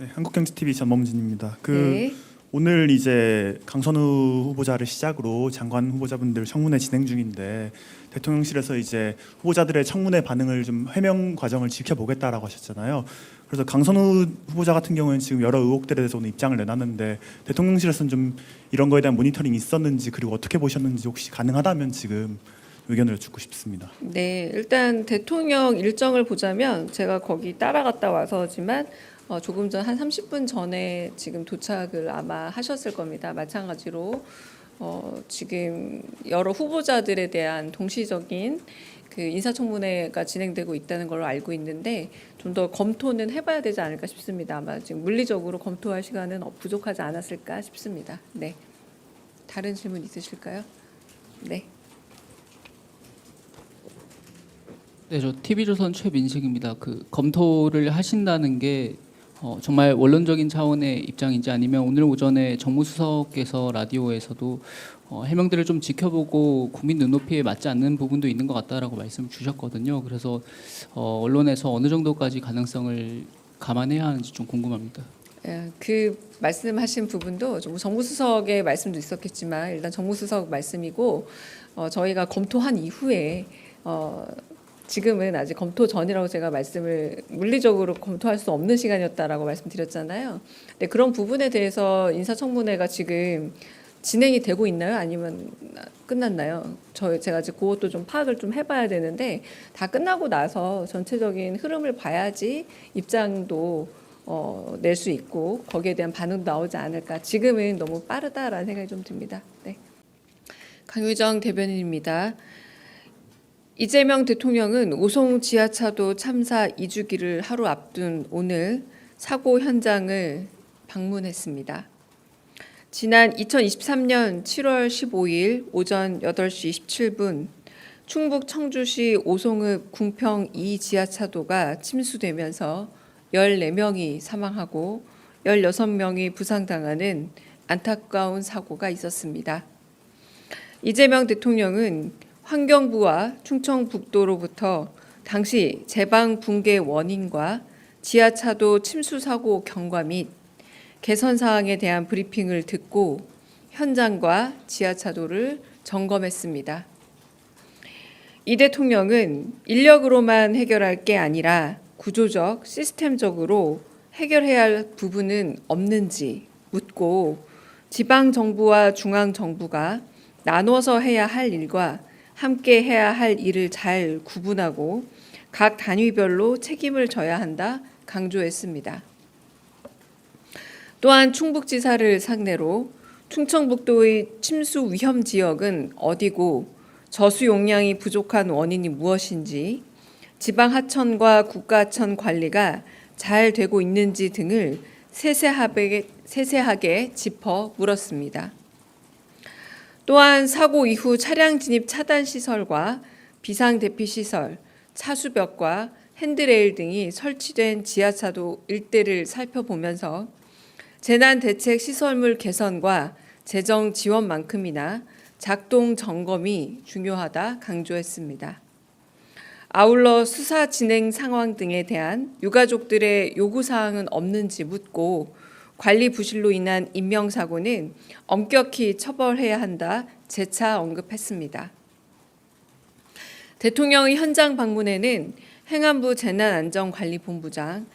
네, 한국경제TV 전범진입니다. 네. 오늘 이제 강선우 후보자를 시작으로 장관 후보자분들 청문회 진행 중인데 대통령실에서 이제 후보자들의 청문회 반응을 좀 해명 과정을 지켜보겠다라고 하셨잖아요. 그래서 강선우 후보자 같은 경우는 지금 여러 의혹들에 대해서 오늘 입장을 내놨는데 대통령실에서는 좀 이런 거에 대한 모니터링이 있었는지 그리고 어떻게 보셨는지 혹시 가능하다면 지금 의견을 여쭙고 싶습니다. 네, 일단 대통령 일정을 보자면 제가 거기 따라갔다 와서지만 조금 전 한 30분 전에 지금 도착을 아마 하셨을 겁니다. 마찬가지로 지금 여러 후보자들에 대한 동시적인 그 인사청문회가 진행되고 있다는 걸로 알고 있는데 좀 더 검토는 해봐야 되지 않을까 싶습니다. 아마 지금 물리적으로 검토할 시간은 부족하지 않았을까 싶습니다. 네, 다른 질문 있으실까요? 네. 네, 저 TV조선 최민식입니다. 그 검토를 하신다는 게 정말 원론적인 차원의 입장인지 아니면 오늘 오전에 정무수석께서 라디오에서도 해명들을 좀 지켜보고 국민 눈높이에 맞지 않는 부분도 있는 것 같다라고 말씀을 주셨거든요. 그래서 언론에서 어느 정도까지 가능성을 감안해야 하는지 좀 궁금합니다. 그 말씀하신 부분도 정무수석의 말씀도 있었겠지만 일단 정무수석 말씀이고 저희가 검토한 이후에 지금은 아직 검토 전이라고 제가 말씀을 물리적으로 검토할 수 없는 시간이었다라고 말씀드렸잖아요. 근데 그런 부분에 대해서 인사청문회가 지금 진행이 되고 있나요? 아니면 끝났나요? 제가 아직 그것도 좀 파악을 좀 해봐야 되는데 다 끝나고 나서 전체적인 흐름을 봐야지 입장도 낼 수 있고 거기에 대한 반응도 나오지 않을까. 지금은 너무 빠르다라는 생각이 좀 듭니다. 네. 강유정 대변인입니다. 이재명 대통령은 오송 지하차도 참사 2주기를 하루 앞둔 오늘 사고 현장을 방문했습니다. 지난 2023년 7월 15일 오전 8시 27분 충북 청주시 오송읍 궁평 2 지하차도가 침수되면서 14명이 사망하고 16명이 부상당하는 안타까운 사고가 있었습니다. 이재명 대통령은 환경부와 충청북도로부터 당시 제방 붕괴 원인과 지하차도 침수 사고 경과 및 개선 사항에 대한 브리핑을 듣고 현장과 지하차도를 점검했습니다. 이 대통령은 인력으로만 해결할 게 아니라 구조적, 시스템적으로 해결해야 할 부분은 없는지 묻고 지방 정부와 중앙 정부가 나눠서 해야 할 일과 함께 해야 할 일을 잘 구분하고 각 단위별로 책임을 져야 한다 강조했습니다. 또한 충북지사를 상대로 충청북도의 침수 위험 지역은 어디고 저수 용량이 부족한 원인이 무엇인지 지방 하천과 국가 하천 관리가 잘 되고 있는지 등을 세세하게 짚어 물었습니다. 또한 사고 이후 차량 진입 차단 시설과 비상 대피 시설, 차수벽과 핸드레일 등이 설치된 지하차도 일대를 살펴보면서 재난 대책 시설물 개선과 재정 지원만큼이나 작동 점검이 중요하다 강조했습니다. 아울러 수사 진행 상황 등에 대한 유가족들의 요구 사항은 없는지 묻고 관리 부실로 인한 인명사고는 엄격히 처벌해야 한다 재차 언급했습니다. 대통령의 현장 방문에는 행안부 재난안전관리본부장,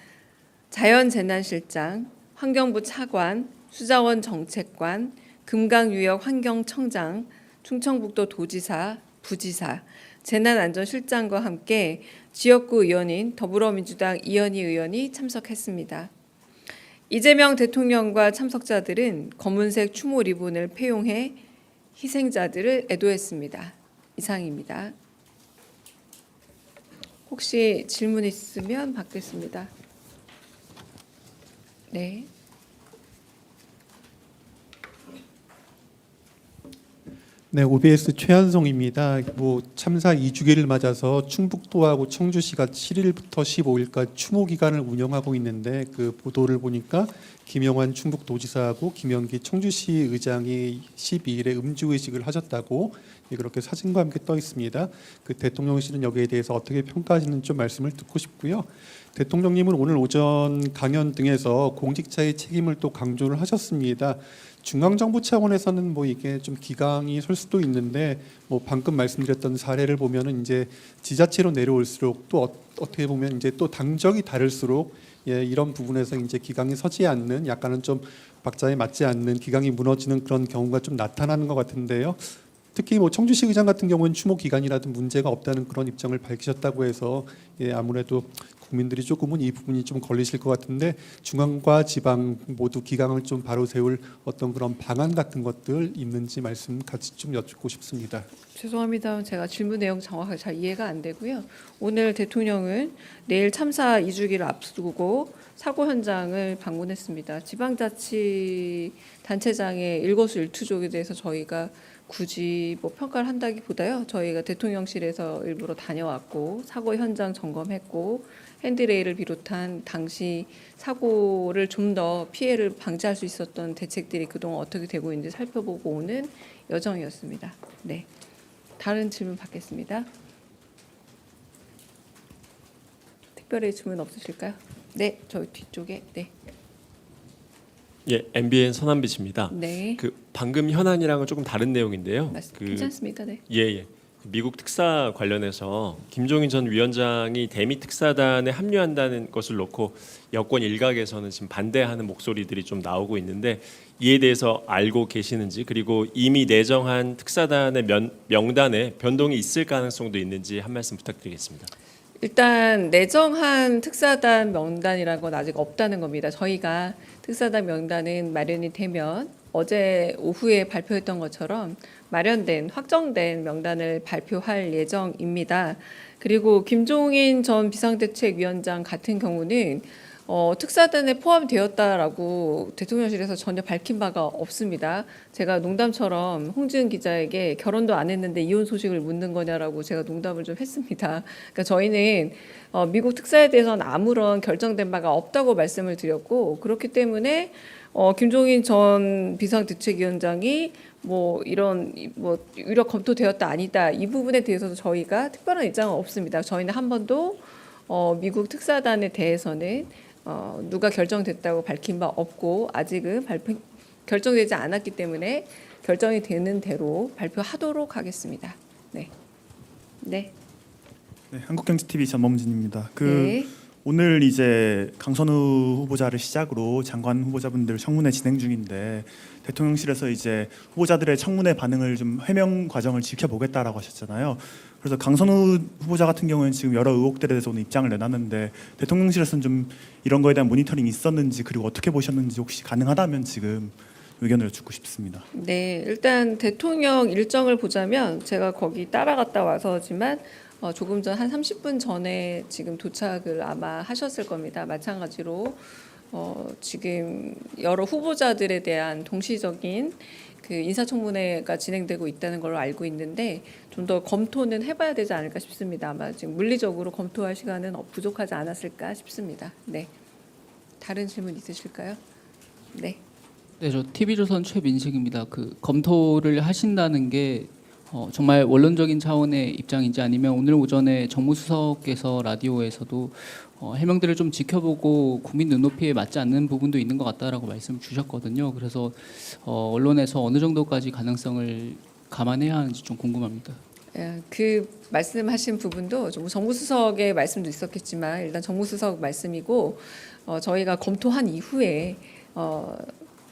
자연재난실장, 환경부 차관, 수자원 정책관, 금강유역 환경청장, 충청북도 도지사, 부지사, 재난안전실장과 함께 지역구 의원인 더불어민주당 이현희 의원이 참석했습니다. 이재명 대통령과 참석자들은 검은색 추모 리본을 폐용해 희생자들을 애도했습니다. 이상입니다. 혹시 질문 있으면 받겠습니다. 네. 네, OBS 최한성입니다. 참사 2주기를 맞아서 충북도하고 청주시가 7일부터 15일까지 추모 기간을 운영하고 있는데 그 보도를 보니까 김영환 충북도지사하고 김영기 청주시 의장이 12일에 음주의식을 하셨다고 그렇게 사진과 함께 떠 있습니다. 그 대통령실은 여기에 대해서 어떻게 평가하시는지 좀 말씀을 듣고 싶고요. 대통령님은 오늘 오전 강연 등에서 공직자의 책임을 또 강조를 하셨습니다. 중앙정부 차원에서는 뭐 이게 좀 기강이 설 수도 있는데 뭐 방금 말씀드렸던 사례를 보면은 이제 지자체로 내려올수록 또 어떻게 보면 이제 또 당적이 다를수록 이런 부분에서 이제 기강이 서지 않는 약간은 좀 박자에 맞지 않는 기강이 무너지는 그런 경우가 좀 나타나는 것 같은데요. 특히 뭐 청주시 의장 같은 경우는 추모 기간이라도 문제가 없다는 그런 입장을 밝히셨다고 해서 아무래도 국민들이 조금은 이 부분이 좀 걸리실 것 같은데 중앙과 지방 모두 기강을 좀 바로 세울 어떤 그런 방안 같은 것들 있는지 말씀 같이 좀 여쭙고 싶습니다. 죄송합니다. 제가 질문 내용 정확하게 잘 이해가 안 되고요. 오늘 대통령은 내일 참사 2주기를 앞두고 사고 현장을 방문했습니다. 지방자치단체장의 일거수일투족에 대해서 저희가 굳이 뭐 평가를 한다기보다요. 저희가 대통령실에서 일부러 다녀왔고 사고 현장 점검했고 핸드레일을 비롯한 당시 사고를 좀 더 피해를 방지할 수 있었던 대책들이 그동안 어떻게 되고 있는지 살펴보고 오는 여정이었습니다. 네. 다른 질문 받겠습니다. 특별히 질문 없으실까요? 네, 저희 뒤쪽에. 네. 예, MBN 선한빛 씨입니다. 네. 그 방금 현안이랑은 조금 다른 내용인데요. 괜찮습니다. 네. 예. 미국 특사 관련해서 김종인 전 위원장이 대미 특사단에 합류한다는 것을 놓고 여권 일각에서는 지금 반대하는 목소리들이 좀 나오고 있는데 이에 대해서 알고 계시는지 그리고 이미 내정한 특사단의 명단에 변동이 있을 가능성도 있는지 한 말씀 부탁드리겠습니다. 일단 내정한 특사단 명단이라는 건 아직 없다는 겁니다. 저희가 특사단 명단은 마련이 되면 어제 오후에 발표했던 것처럼 마련된 확정된 명단을 발표할 예정입니다. 그리고 김종인 전 비상대책위원장 같은 경우는 특사단에 포함되었다라고 대통령실에서 전혀 밝힌 바가 없습니다. 제가 농담처럼 홍지은 기자에게 결혼도 안 했는데 이혼 소식을 묻는 거냐라고 제가 농담을 좀 했습니다. 그러니까 저희는 미국 특사에 대해서는 아무런 결정된 바가 없다고 말씀을 드렸고 그렇기 때문에 김종인 전 비상대책위원장이 뭐 이런 뭐 유력 검토되었다 아니다 이 부분에 대해서도 저희가 특별한 입장은 없습니다. 저희는 한 번도 미국 특사단에 대해서는 누가 결정됐다고 밝힌 바 없고 아직은 결정되지 않았기 때문에 결정이 되는 대로 발표하도록 하겠습니다. 네. 네, 한국경제TV 전범진입니다. 네. 오늘 이제 강선우 후보자를 시작으로 장관 후보자분들 청문회 진행 중인데 대통령실에서 이제 후보자들의 청문회 반응을 좀 해명 과정을 지켜보겠다라고 하셨잖아요. 그래서 강선우 후보자 같은 경우는 지금 여러 의혹들에 대해서 오늘 입장을 내놨는데 대통령실에서는 좀 이런 거에 대한 모니터링이 있었는지 그리고 어떻게 보셨는지 혹시 가능하다면 지금 의견을 여쭙고 싶습니다. 네, 일단 대통령 일정을 보자면 제가 거기 따라갔다 와서지만 조금 전 한 30분 전에 지금 도착을 아마 하셨을 겁니다. 마찬가지로 지금 여러 후보자들에 대한 동시적인 그 인사청문회가 진행되고 있다는 걸로 알고 있는데 좀 더 검토는 해봐야 되지 않을까 싶습니다. 아마 지금 물리적으로 검토할 시간은 부족하지 않았을까 싶습니다. 네, 다른 질문 있으실까요? 네. 네, 저 TV조선 최민식입니다. 그 검토를 하신다는 게 정말 원론적인 차원의 입장인지 아니면 오늘 오전에 정무수석께서 라디오에서도 해명들을 좀 지켜보고 국민 눈높이에 맞지 않는 부분도 있는 것 같다라고 말씀을 주셨거든요. 그래서 언론에서 어느 정도까지 가능성을 감안해야 하는지 좀 궁금합니다. 그 말씀하신 부분도 정무수석의 말씀도 있었겠지만 일단 정무수석 말씀이고 저희가 검토한 이후에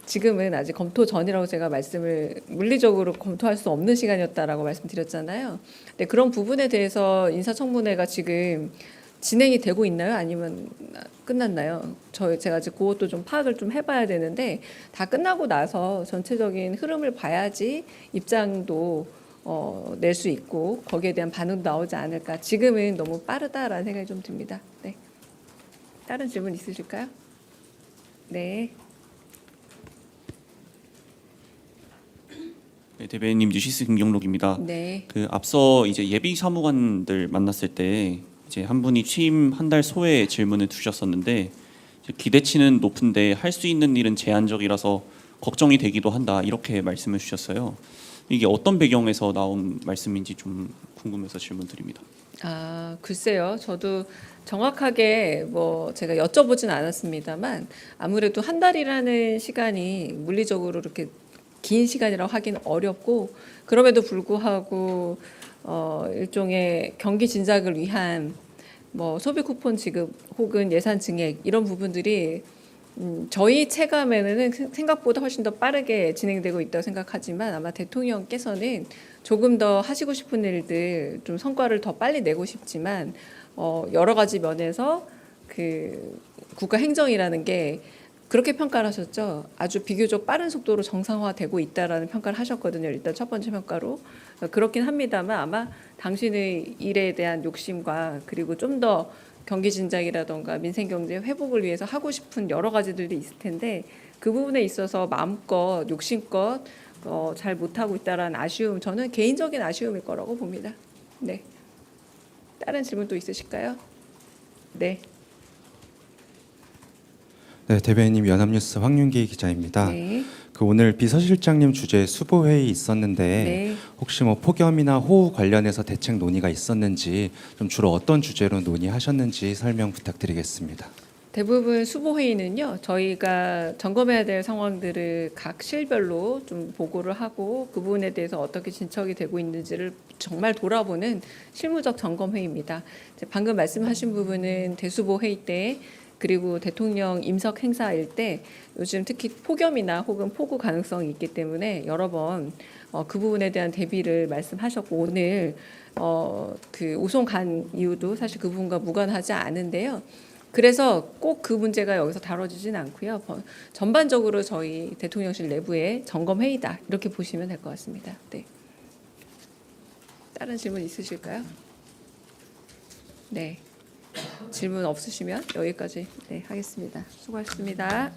지금은 아직 검토 전이라고 제가 말씀을 물리적으로 검토할 수 없는 시간이었다라고 말씀드렸잖아요. 근데 그런 부분에 대해서 인사청문회가 지금 진행이 되고 있나요? 아니면 끝났나요? 제가 아직 그것도 좀 파악을 좀 해봐야 되는데 다 끝나고 나서 전체적인 흐름을 봐야지 입장도 낼 수 있고 거기에 대한 반응도 나오지 않을까. 지금은 너무 빠르다라는 생각이 좀 듭니다. 네. 다른 질문 있으실까요? 네. 네, 대변인님 뉴시스 김경록입니다. 네. 그 앞서 이제 예비 사무관들 만났을 때 이제 한 분이 취임 한 달 소에 질문을 주셨었는데 기대치는 높은데 할 수 있는 일은 제한적이라서 걱정이 되기도 한다 이렇게 말씀을 주셨어요. 이게 어떤 배경에서 나온 말씀인지 좀 궁금해서 질문 드립니다. 글쎄요. 저도 정확하게 뭐 제가 여쭤보진 않았습니다만 아무래도 한 달이라는 시간이 물리적으로 이렇게 긴 시간이라고 하기는 어렵고 그럼에도 불구하고 일종의 경기 진작을 위한 뭐 소비 쿠폰 지급 혹은 예산 증액 이런 부분들이 저희 체감에는 생각보다 훨씬 더 빠르게 진행되고 있다고 생각하지만 아마 대통령께서는 조금 더 하시고 싶은 일들 좀 성과를 더 빨리 내고 싶지만 여러 가지 면에서 그 국가 행정이라는 게 그렇게 평가를 하셨죠. 아주 비교적 빠른 속도로 정상화되고 있다라는 평가를 하셨거든요. 일단 첫 번째 평가로 그렇긴 합니다만 아마 당신의 일에 대한 욕심과 그리고 좀 더 경기 진작이라던가 민생 경제 회복을 위해서 하고 싶은 여러 가지들도 있을 텐데 그 부분에 있어서 마음껏 욕심껏 잘 못하고 있다라는 아쉬움, 저는 개인적인 아쉬움일 거라고 봅니다. 네. 다른 질문 또 있으실까요? 네. 네, 대변인님 연합뉴스 황윤기 기자입니다. 네. 그 오늘 비서실장님 주재 수보회의 있었는데 네. 혹시 뭐 폭염이나 호우 관련해서 대책 논의가 있었는지 좀 주로 어떤 주제로 논의하셨는지 설명 부탁드리겠습니다. 대부분 수보회의는요, 저희가 점검해야 될 상황들을 각 실별로 좀 보고를 하고 그 부분에 대해서 어떻게 진척이 되고 있는지를 정말 돌아보는 실무적 점검회의입니다. 이제 방금 말씀하신 부분은 대수보회의 때 그리고 대통령 임석 행사일 때 요즘 특히 폭염이나 혹은 폭우 가능성이 있기 때문에 여러 번 그 부분에 대한 대비를 말씀하셨고 오늘 그 오송 간 이유도 사실 그 부분과 무관하지 않은데요. 그래서 꼭 그 문제가 여기서 다뤄지진 않고요. 전반적으로 저희 대통령실 내부의 점검 회의다 이렇게 보시면 될 것 같습니다. 네. 다른 질문 있으실까요? 네. 질문 없으시면 여기까지 하겠습니다. 수고하셨습니다.